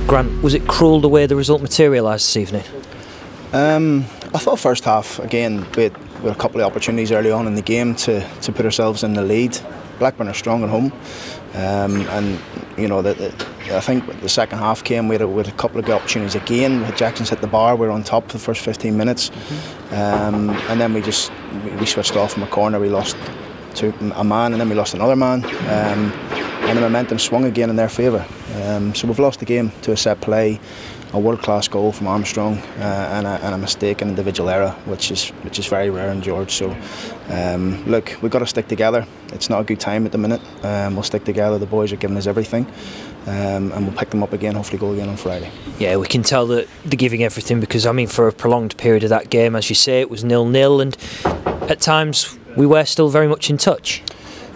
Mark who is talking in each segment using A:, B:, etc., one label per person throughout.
A: Grant, was it cruel the way the result materialised this evening?
B: I thought first half, again, we had a couple of opportunities early on in the game to put ourselves in the lead. Blackburn are strong at home, and you know I think the second half came with a couple of good opportunities again. Jackson's hit the bar, we were on top for the first 15 minutes, and then we switched off from a corner. We lost a man, and then we lost another man, and the momentum swung again in their favour. So we've lost the game to a set play, a world-class goal from Armstrong, and a mistake, an individual error, which is very rare in George. So look, we've got to stick together. It's not a good time at the minute. We'll stick together. The boys are giving us everything, and we'll pick them up again. Hopefully, go again on Friday. Yeah,
A: we can tell that they're giving everything, because I mean, for a prolonged period of that game, as you say, it was 0-0, and at times we were still very much in touch.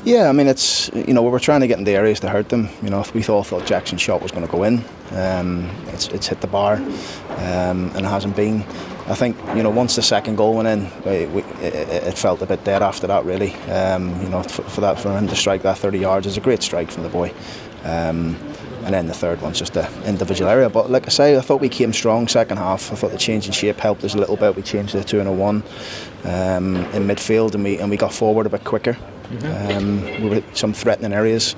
B: Yeah, I mean, it's, you know, we were trying to get in the areas to hurt them. You know, if we thought Jackson's shot was going to go in, it's hit the bar, and it hasn't been. I think, you know, once the second goal went in, it felt a bit dead after that, really. You know, for him to strike that 30 yards is a great strike from the boy. And then the third one's just an individual area. But like I say, I thought we came strong second half. I thought the change in shape helped us a little bit. We changed to the 2 and a 1 in midfield, and we got forward a bit quicker. We were some threatening areas.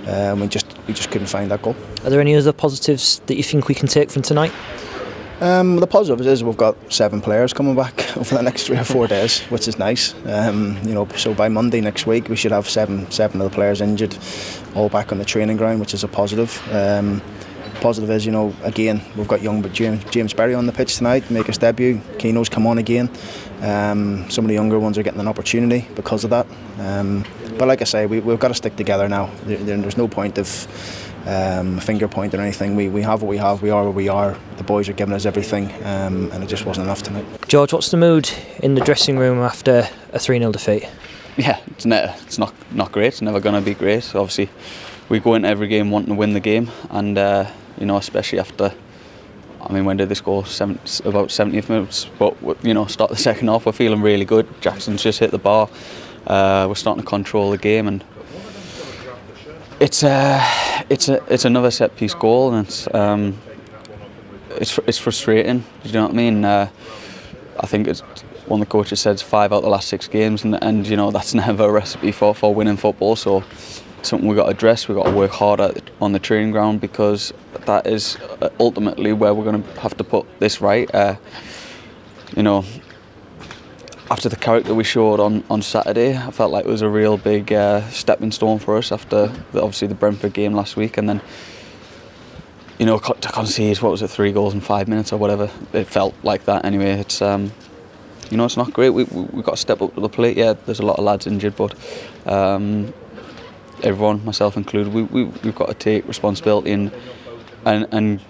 B: We just couldn't find that goal. Are
A: there any other positives that you think we can take from tonight?
B: The positive is we've got 7 players coming back over the next 3 or 4 days, which is nice. You know, so by Monday next week we should have seven of the players injured, all back on the training ground, which is a positive. Positive is, you know, again, we've got young James Berry on the pitch tonight, make his debut. Keno's come on again. Some of the younger ones are getting an opportunity because of that. But like I say, we've got to stick together now. There's no point of finger pointing or anything. We have what we have. We are where we are. The boys are giving us everything, and it just wasn't enough tonight.
A: George, what's the mood in the dressing room after a 3-0 defeat?
C: Yeah, it's not great. It's never going to be great. Obviously, we go into every game wanting to win the game, and you know, especially after, I mean, when did they score? About 70th minutes. But you know, start the second half, we're feeling really good. Jackson's just hit the bar. We're starting to control the game, and it's another set piece goal, and it's frustrating. You know what I mean? I think it's one of the coaches said 5 out of the last 6 games, and you know, that's never a recipe for winning football. So it's something we've got to address. We've got to work harder on the training ground, because that is ultimately where we're going to have to put this right. You know, after the character we showed on Saturday, I felt like it was a real big stepping stone for us after obviously the Brentford game last week, and then, you know, to concede, what was it, 3 goals in 5 minutes or whatever. It felt like that anyway. It's you know, it's not great. We've got to step up to the plate. Yeah, there's a lot of lads injured, but everyone, myself included, we've got to take responsibility and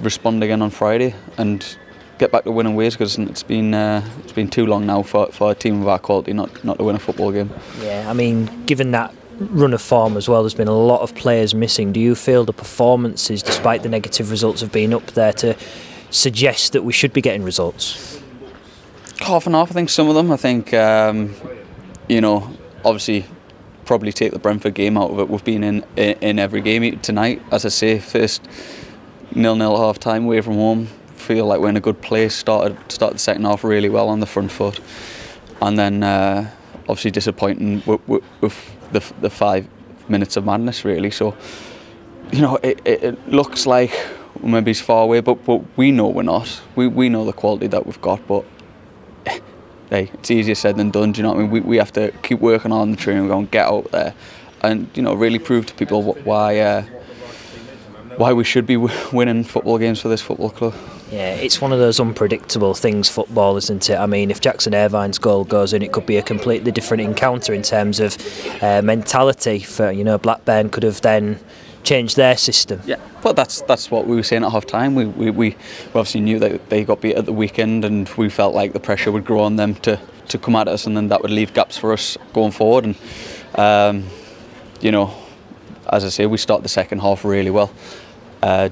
C: respond again on Friday and get back to winning ways, because it's been too long now for a team of our quality not to win a football game.
A: Yeah, I mean, given that run of form as well, there's been a lot of players missing. Do you feel the performances, despite the negative results, have been up there to suggest that we should be getting results?
C: Half and half, I think. Some of them, I think, you know, obviously probably take the Brentford game out of it. We've been in every game tonight. As I say, first 0-0 at half time away from home. Feel like we're in a good place. Started the second half really well on the front foot, and then obviously disappointing with the 5 minutes of madness, really. So, you know, it looks like maybe it's far away, but we know we're not. We know the quality that we've got, but hey, it's easier said than done. Do you know what I mean? We have to keep working on the training ground, get out there, and, you know, really prove to people why we should be winning football games for this football club.
A: Yeah, it's one of those unpredictable things, football, isn't it? I mean, if Jackson Irvine's goal goes in, it could be a completely different encounter in terms of mentality. For, you know, Blackburn could have then changed their system.
C: Yeah, but that's what we were saying at half time. We obviously knew that they got beat at the weekend, and we felt like the pressure would grow on them to come at us, and then that would leave gaps for us going forward. And you know, as I say, we start the second half really well.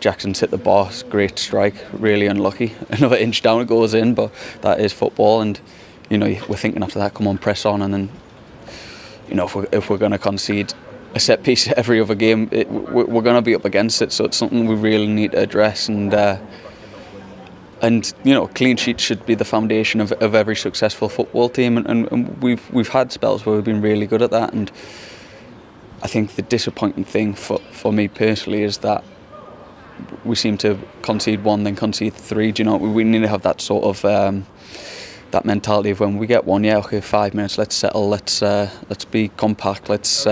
C: Jackson's hit the bar, great strike, really unlucky. Another inch down, it goes in, but that is football. And, you know, we're thinking after that, come on, press on. And then, you know, if we're going to concede a set piece every other game, we're going to be up against it. So it's something we really need to address. And you know, clean sheets should be the foundation of every successful football team, and we've had spells where we've been really good at that. And I think the disappointing thing for me personally is that we seem to concede one, then concede three. Do you know, we need to have that sort of that mentality of when we get one, yeah, okay, 5 minutes, let's settle, let's be compact, let's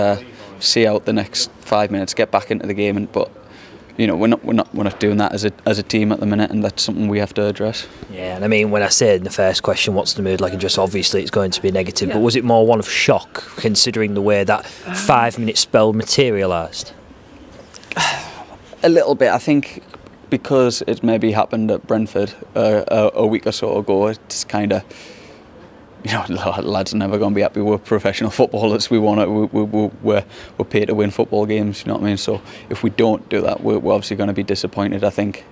C: see out the next 5 minutes, get back into the game. But you know, we're not doing that as a team at the minute, and that's something we have to address.
A: Yeah, and I mean, when I said in the first question, what's the mood like, and just obviously it's going to be negative, but was it more one of shock, considering the way that 5 minute spell materialised?
C: A little bit, I think, because it maybe happened at Brentford a week or so ago. It's kind of, you know, lads are never going to be happy. We're professional footballers. We're paid to win football games. You know what I mean? So if we don't do that, we're obviously going to be disappointed. I think,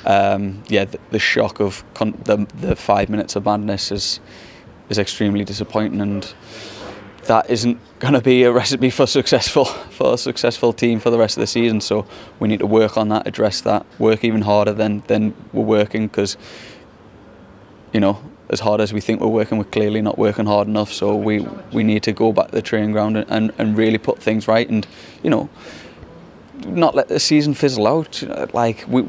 C: yeah, the shock of the 5 minutes of madness is extremely disappointing, and that isn't going to be a recipe for a successful team for the rest of the season. So we need to work on that, address that, work even harder than we're working, because, you know, as hard as we think we're working, we're clearly not working hard enough. So we need to go back to the training ground and really put things right, and, you know, not let the season fizzle out. Like we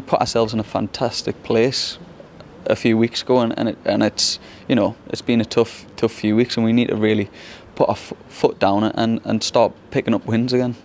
C: put ourselves in a fantastic place a few weeks ago, and it's, you know, it's been a tough few weeks, and we need to really put our foot down and start picking up wins again.